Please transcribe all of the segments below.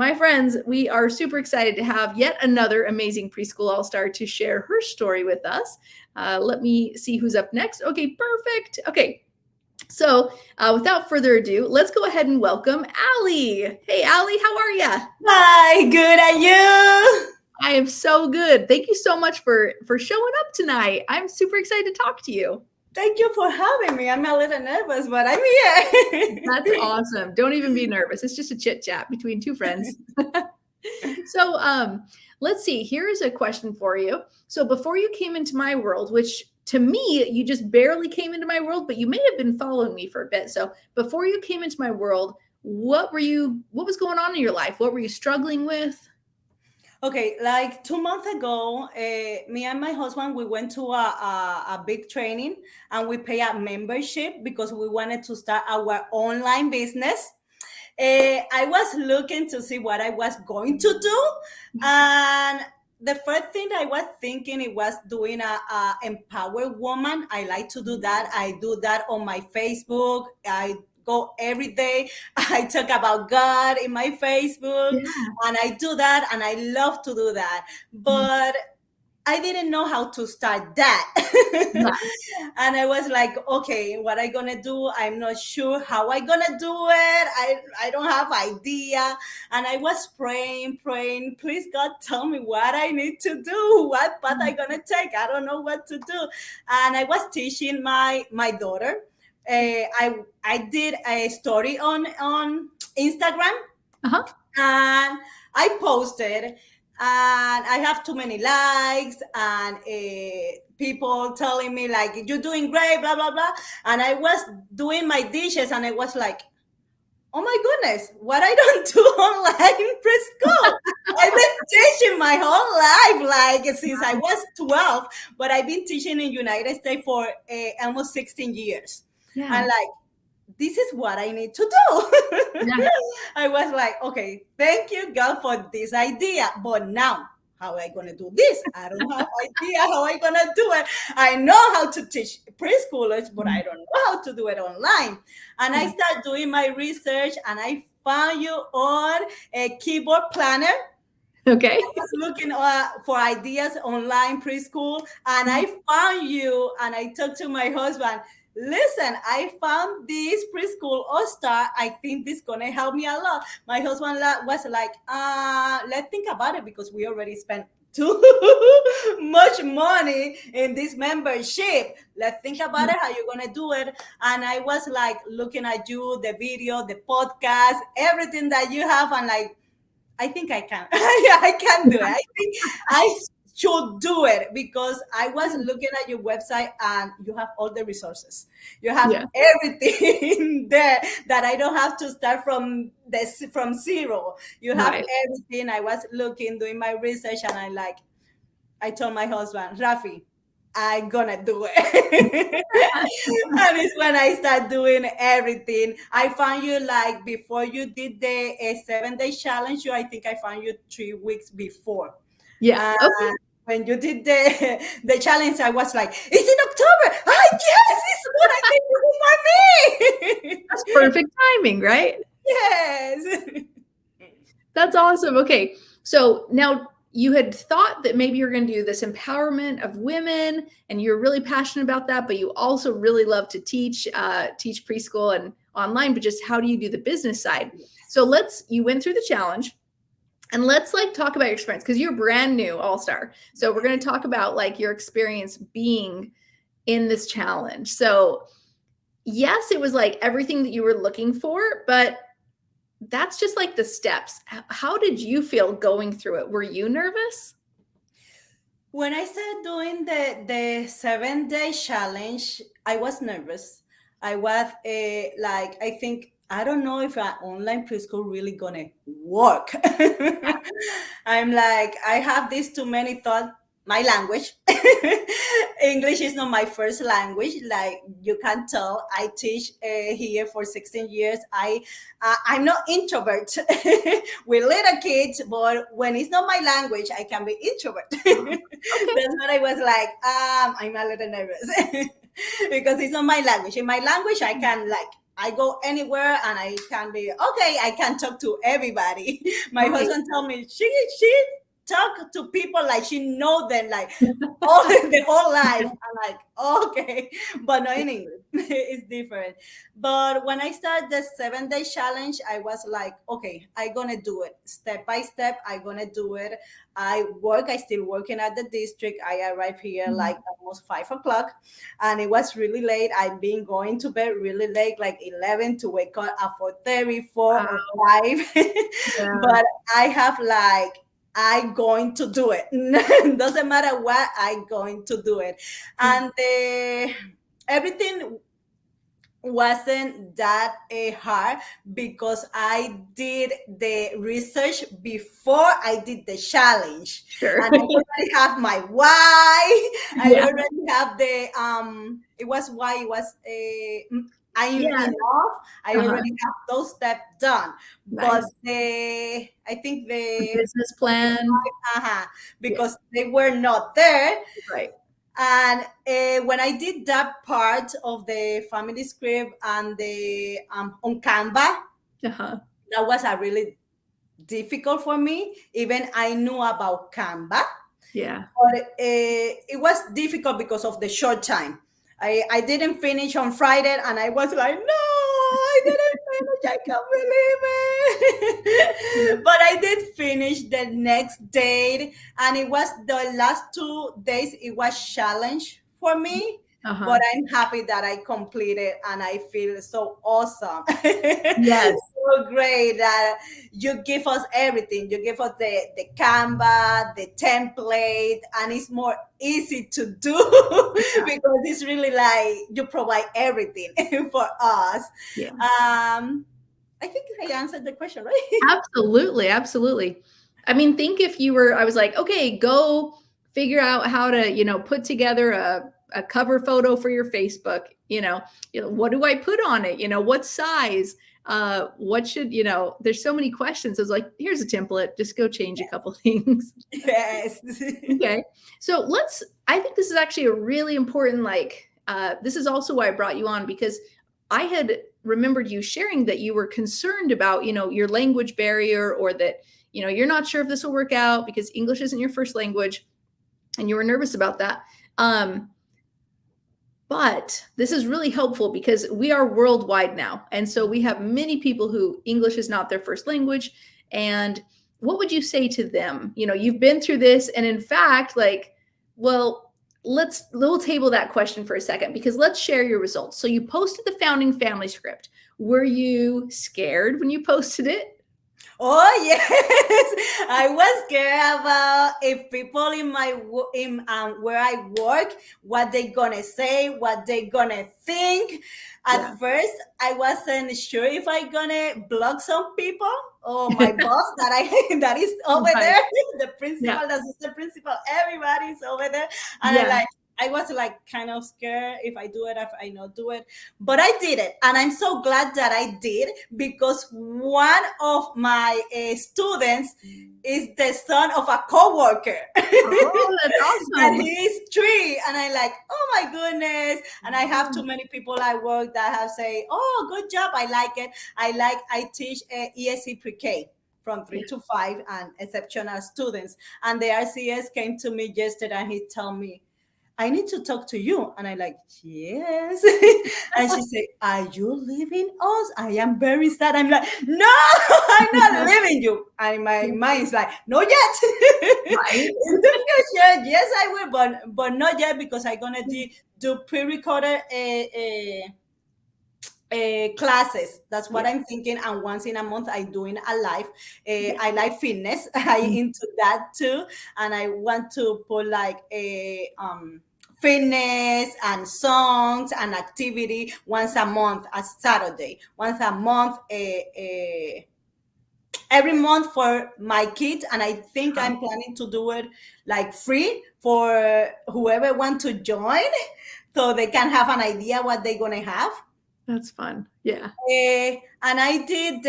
My friends, we are super excited to have yet another amazing preschool all-star to share her story with us. Let me see who's up next. Okay, perfect. Okay, so without further ado, let's go ahead and welcome Ali. Hey, Ali, how are you? Hi, good, and you? I am so good. Thank you so much for showing up tonight. I'm super excited to talk to you. Thank you for having me. I'm a little nervous, but I'm here. That's awesome. Don't even be nervous. It's just a chit chat between two friends. So, let's see. Here is a question for you. So, before you came into my world, which to me, you just barely came into my world, but you may have been following me for a bit. So, before you came into my world, what was going on in your life? What were you struggling with? Okay, like 2 months ago, me and my husband, we went to a big training and we pay a membership because we wanted to start our online business. I was looking to see what I was going to do, and the first thing I was thinking it was doing a empowered woman. I like to do that. I do that on my Facebook. I go every day. I talk about God in my Facebook, Yeah. and I do that, and I love to do that. But I didn't know how to start that. Yeah. And I was like, okay, what I gonna do? I'm not sure how I gonna do it. I don't have idea. And I was praying, please God, tell me what I need to do, what path I gonna take. I don't know what to do. And I was teaching my daughter. I did a story on Instagram, Uh-huh. and I posted, and I have too many likes, and people telling me like you're doing great, blah blah blah. And I was doing my dishes, and I was like, oh my goodness, what I don't do online in preschool. I've been teaching my whole life, like since I was 12, but I've been teaching in United States for almost 16 years. Yeah. And like, this is what I need to do. Yeah. I was like, okay, thank you, God, for this idea. But now, how am I gonna do this? I don't have idea how I gonna do it. I know how to teach preschoolers, but I don't know how to do it online. And I started doing my research, and I found you on a keyboard planner. Okay. I was looking for ideas online preschool, and I found you, and I talked to my husband. Listen, I found this preschool all star. I think this gonna help me a lot. My husband was like, let's think about it because we already spent too much money in this membership. Let's think about it, how you're gonna do it. And I was like looking at you, the video, the podcast, everything that you have, and like, I think I can. Yeah, I can do it. I think I should do it because I was looking at your website and you have all the resources. You have Yeah. everything there that I don't have to start from zero. You have Right. everything. I was looking, doing my research, and I told my husband, Rafi, I gonna do it. And it's when I start doing everything. I found you like before you did the 7 day challenge. I think I found you 3 weeks before. Yeah. And Okay. when you did the challenge, I was like, it's in October. Ah, yes, it's what I think you for me. That's perfect timing, right? Yes. That's awesome. Okay. So now you had thought that maybe you're going to do this empowerment of women and you're really passionate about that, but you also really love to teach preschool and online, but just how do you do the business side? So you went through the challenge and let's like talk about your experience because you're brand new all-star. So we're going to talk about like your experience being in this challenge. So yes, it was like everything that you were looking for, but that's just like the steps. How did you feel going through it? Were you nervous? When I started doing the 7 day challenge, I was nervous. I was like, I think, I don't know if an online preschool really gonna work. I'm like, I have these too many thoughts. My language, English is not my first language. Like you can tell, I teach here for 16 years. I'm not introvert with little kids, but when it's not my language, I can be introvert. Okay. That's what I was like. I'm a little nervous because it's not my language. In my language, I can like I go anywhere and I can be okay. I can talk to everybody. My Right. husband told me she talk to people like she know them like all the whole life. I'm like, okay, but no, in English it's different. But when I started the 7 day challenge, I was like, okay, I gonna do it step by step. I gonna do it. I still working at the district. I arrived here like almost 5 o'clock, and it was really late. I've been going to bed really late, like 11 to wake up at 4:30, 4 or 5. Yeah. But I have like I going to do it. Doesn't matter what, I going to do it. And everything wasn't that hard because I did the research before I did the challenge. Sure. And I already have my why. I Yeah. already have the it was why it was I'm Yeah. enough. I Uh-huh. already have those steps done. But Nice. I think The the business plan. Yeah. because they were not there. Right. And when I did that part of the family script and the on Canva, Uh-huh. that was a really difficult for me. Even I knew about Canva, Yeah. but it was difficult because of the short time. I didn't finish on Friday, and I was like, no, I didn't finish. I can't believe it. But I did finish the next day, and it was the last 2 days. It was challenge for me. Uh-huh. But I'm happy that I completed, and I feel so awesome. Yes. So great that you give us everything. You give us the Canva, the template, and it's more easy to do because it's really like you provide everything for us. Yeah. I think I answered the question, right? Absolutely. Absolutely. I mean, think if you were, I was like, okay, go figure out how to, put together a cover photo for your Facebook. What do I put on it? What size? What should, there's so many questions. I was like, here's a template. Just go change a couple things. Yes. Okay. So I think this is actually a really important, this is also why I brought you on, because I had remembered you sharing that you were concerned about, your language barrier, or that, you're not sure if this will work out because English isn't your first language, and you were nervous about that. But this is really helpful because we are worldwide now. And so we have many people who English is not their first language. And what would you say to them? You've been through this. And in fact, well, we'll table that question for a second, because let's share your results. So you posted the founding family script. Were you scared when you posted it? Oh yes, I was scared about if people in where I work, what they gonna say, what they gonna think. At first, I wasn't sure if I gonna block some people or my boss that is over there, the principal, the assistant principal, everybody's over there, and I was like kind of scared if I do it, if I not do it, but I did it, and I'm so glad that I did, because one of my students is the son of a coworker. Oh, that's awesome! And he's 3, and I'm like, oh my goodness! And I have too many people I work that have say, oh, good job, I like it. I teach ESC pre-K from 3 to 5 and exceptional students, and the RCS came to me yesterday and he told me, I need to talk to you. And I like, yes. And she said, are you leaving us? I am very sad. I'm like, no, I'm not leaving you. And my mind is like, not yet. Right. In the future, yes, I will, but not yet, because I'm going to do pre-recorded classes. That's what I'm thinking. And once in a month, I'm doing a live. I like fitness. I into that too. And I want to put like a fitness and songs and activity once a month, a Saturday, once a month, every month for my kids. And I think I'm planning to do it like free for whoever want to join, so they can have an idea what they're gonna have. That's fun. Yeah. And I did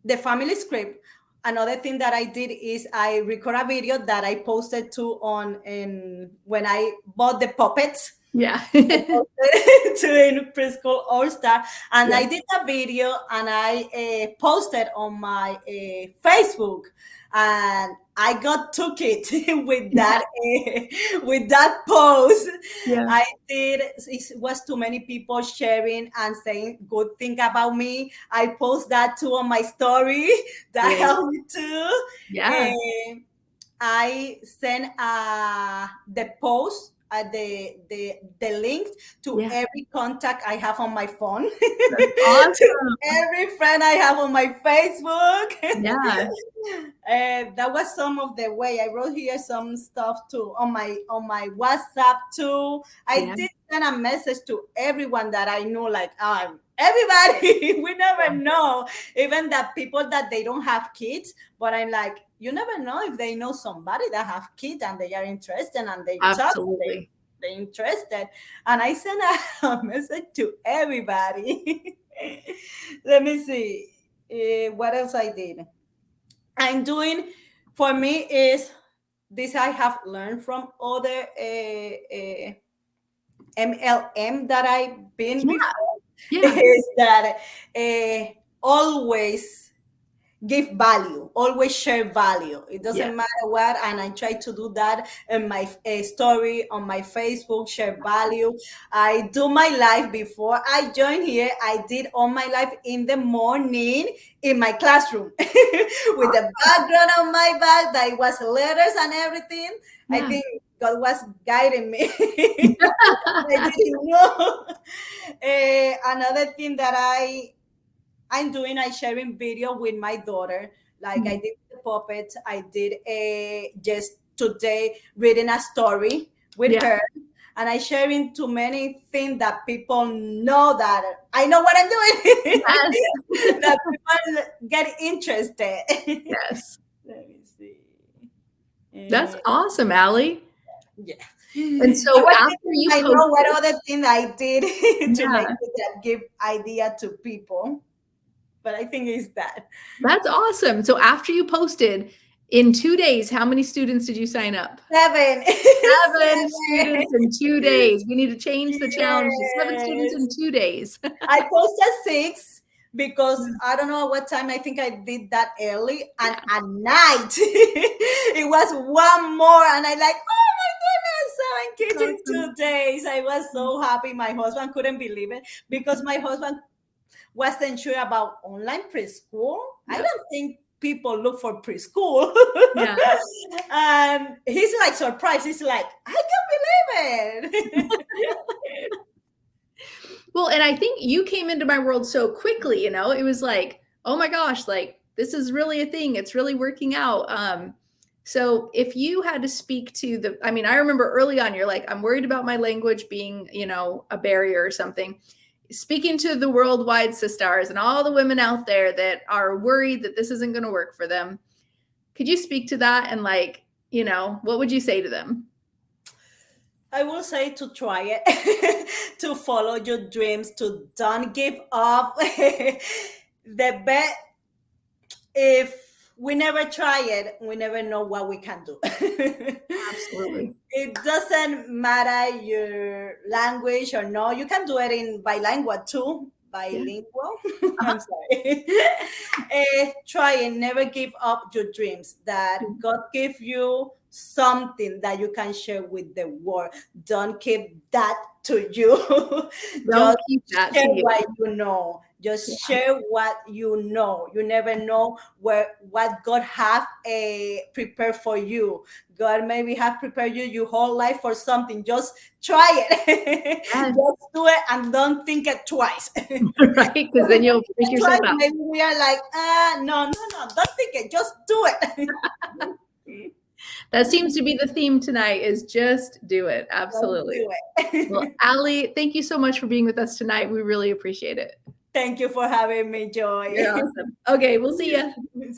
the family script. Another thing that I did is I record a video that I posted to when I bought the puppets. Yeah. doing Preschool All Star, and Yeah. I did a video and I posted on my Facebook, and I got took it with that post. Yeah. I did. It was too many people sharing and saying good thing about me. I post that too on my story. That Great. helped me too. Yeah. Eh, I sent the post, the link to Yeah. every contact I have on my phone, That's to awesome. every friend I have on my Facebook. Yeah. That was some of the way I wrote here some stuff too on my WhatsApp too. I Yeah. did send a message to everyone that I know, like everybody. We never know, even the people that they don't have kids, but I'm like, you never know if they know somebody that have kids and they are interested and they talk, Absolutely. they're interested. And I sent a message to everybody. Let me see. What else I did? I'm doing, for me, is this I have learned from other MLM that I've been Yeah. before, Yeah. is that always give value, always share value. It Yeah. doesn't matter what, and I try to do that in my story on my Facebook, share value. I do my life before I join here. I did all my life in the morning in my classroom with the background on my back that was letters and everything. I Yeah. think God was guiding me. I didn't know. Another thing that I'm doing, I sharing video with my daughter. Like I Mhm. did the puppets. I did a just today reading a story with Yeah. her. And I sharing too many things that people know that I know what I'm doing. Yes. That people get interested. Yes. Let me see. That's Uh, awesome, Ali. yeah. And I so was after thinking you I know what posted, other thing I did to make yeah, it that give idea to people. But I think it's that. that's awesome. So after you posted, in 2 days, how many students did you sign up? Seven. 7 students in 2 Seven. days. We need to change the challenge to 7 students in Yes. 2 days. I posted six because I don't know what time. I think I did that early and Yeah, at night it was one more, and I like, oh my goodness, 7 kids in awesome. 2 days. I was so happy. My husband couldn't believe it because my husband wasn't sure about online preschool. I Yep. don't think people look for preschool. Yeah. And he's like surprised. He's like, I can't believe it. Well, and I think you came into my world so quickly, you know? It was like, "Oh my gosh, like, this is really a thing. It's really working out." So if you had to speak to the I mean, I remember early on, you're like, "I'm worried about my language being, you know, a barrier or something." Speaking to the worldwide sisters and all the women out there that are worried that this isn't gonna work for them, could you speak to that and, like, you know, what would you say to them? I will say to try it, to follow your dreams, to don't give up. The best, if we never try it, we never know what we can do. Absolutely. It doesn't matter your language or no. You can do it in bilingual too. Yeah. Bilingual. Uh-huh. I'm sorry. Try and never give up your dreams. That God give you something that you can share with the world. Don't keep that to you. Just Don't keep that share to you. what you know. Just Yeah. share what you know. You never know what God have prepared for you. God maybe have prepared you your whole life for something. Just try it. Yes. Just do it and don't think it twice. Right? Because then you'll freak Twice, yourself out. maybe we are like, no, don't think it. Just do it. That seems to be the theme tonight is just do it. Just Absolutely. do Well, it. Ali, thank you so much for being with us tonight. We really appreciate it. Thank you for having me, Joy. You're awesome. Okay, we'll see ya.